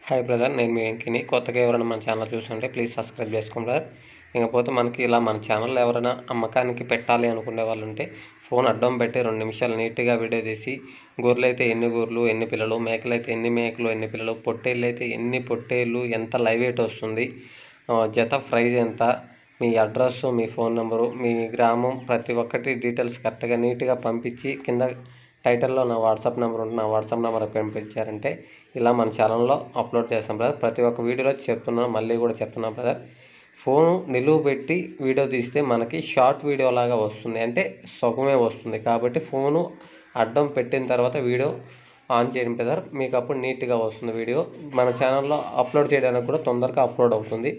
Hi brother, నేను మీ వెంకిని. కొత్తగా ఎవరైనా మన ఛానల్ చూస్తుంటే ప్లీజ్ సబ్స్క్రైబ్ చేసుకోండి బ్రదర్. ఇకపోతే మనకి ఇలా మన ఛానల్లో ఎవరైనా అమ్మకానికి పెట్టాలి అనుకునే వాళ్ళు ఉంటే ఫోన్ అడ్డం పెట్టి 2 నిమిషాలు నీట్గా వీడియో తీసి గొర్రెలు అయితే ఎన్ని గొర్రెలు ఎన్ని పిల్లలు, మేకలు అయితే ఎన్ని మేకలు ఎన్ని పిల్లలు, పొట్టేళ్ళు అయితే ఎన్ని పొట్టేళ్ళు, ఎంత లైవ్ వెయిట్ వస్తుంది, జత ప్రైజ్ ఎంత, మీ అడ్రస్, మీ ఫోన్ నెంబరు, మీ గ్రామం, ప్రతి ఒక్కటి డీటెయిల్స్ కరెక్ట్గా నీట్గా పంపించి కింద టైటిల్లో నా వాట్సాప్ నెంబర్ ఉంటుంది, నా వాట్సాప్ నెంబర్ పంపించారంటే ఇలా మన ఛానల్లో అప్లోడ్ చేస్తాం బ్రదర్. ప్రతి ఒక్క వీడియోలో చెప్తున్నాను, మళ్ళీ కూడా చెప్తున్నాను బ్రదర్. ఫోను నిలువు పెట్టి వీడియో తీస్తే మనకి షార్ట్ వీడియో లాగా వస్తుంది, అంటే సగమే వస్తుంది. కాబట్టి ఫోను అడ్డం పెట్టిన తర్వాత వీడియో ఆన్ చేయండి బ్రదర్, మీకు అప్పుడు నీట్గా వస్తుంది వీడియో. మన ఛానల్లో అప్లోడ్ చేయడానికి కూడా తొందరగా అప్లోడ్ అవుతుంది.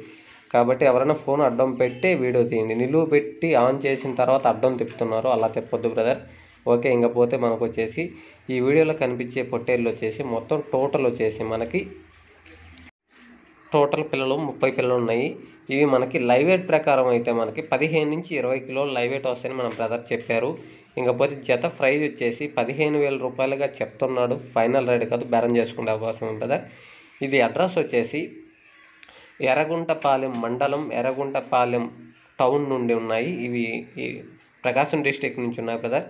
కాబట్టి ఎవరైనా ఫోన్ అడ్డం పెట్టి వీడియో తీయండి. నిలువు పెట్టి ఆన్ చేసిన తర్వాత అడ్డం తిప్పుతున్నారు, అలా తిప్పొద్దు బ్రదర్. ఓకే, ఇంకపోతే మనకు వచ్చేసి ఈ వీడియోలో కనిపించే పొట్టేళ్ళు వచ్చేసి మొత్తం టోటల్ వచ్చేసి మనకి టోటల్ పిల్లలు 30 పిల్లలు ఉన్నాయి. ఇవి మనకి లైవ్ వెయిట్ ప్రకారం అయితే మనకి 15 నుంచి 20 కిలోలు లైవ్ వెయిట్ వస్తాయని మన బ్రదర్ చెప్పారు. ఇంకపోతే జత ప్రైజ్ వచ్చేసి 15,000 రూపాయలుగా చెప్తున్నాడు. ఫైనల్ రేట్ కాదు, బేరం చేసుకునే అవకాశం ఉంటుంది. ఇది అడ్రస్ వచ్చేసి ఎర్రగుంటపాలెం మండలం, ఎర్రగుంటపాలెం టౌన్ నుండి ఉన్నాయి. ఇవి ప్రకాశం డిస్టిక్ నుంచి ఉన్నాయి బ్రదర్.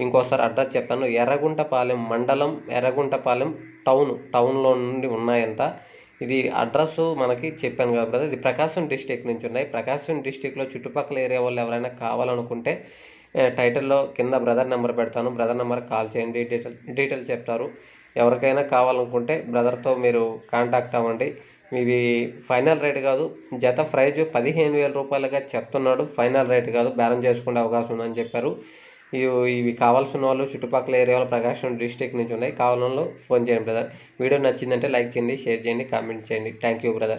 ఇంకోసారి అడ్రస్ చెప్తాను, ఎర్రగుంటపాలెం మండలం, ఎర్రగుంటపాలెం టౌన్లో నుండి ఉన్నాయంట. ఇది అడ్రస్ మనకి చెప్పాను కదా బ్రదర్, ఇది ప్రకాశం డిస్టిక్ నుంచి ఉన్నాయి. ప్రకాశం డిస్టిక్లో చుట్టుపక్కల ఏరియా వాళ్ళు ఎవరైనా కావాలనుకుంటే టైటిల్లో కింద బ్రదర్ నెంబర్ పెడతాను, బ్రదర్ నెంబర్ కాల్ చేయండి, డీటెయిల్ చెప్తారు. ఎవరికైనా కావాలనుకుంటే బ్రదర్తో మీరు కాంటాక్ట్ అవ్వండి. ఇవి ఫైనల్ రేట్ కాదు, జత ప్రైజ్ 15,000 రూపాయలుగా చెప్తున్నాడు. ఫైనల్ రేట్ కాదు, బేరం చేసుకునే అవకాశం ఉందని చెప్పారు. ఇవి కావాల్సిన వాళ్ళు చుట్టుపక్కల ఏరియాలో ప్రకాశం డిస్టిక్ నుంచి ఉన్నాయి. కావాలని వాళ్ళు ఫోన్ చేయండి బ్రదర్. వీడియో నచ్చిందంటే లైక్ చేయండి, షేర్ చేయండి, కామెంట్ చేయండి. Thank you brother.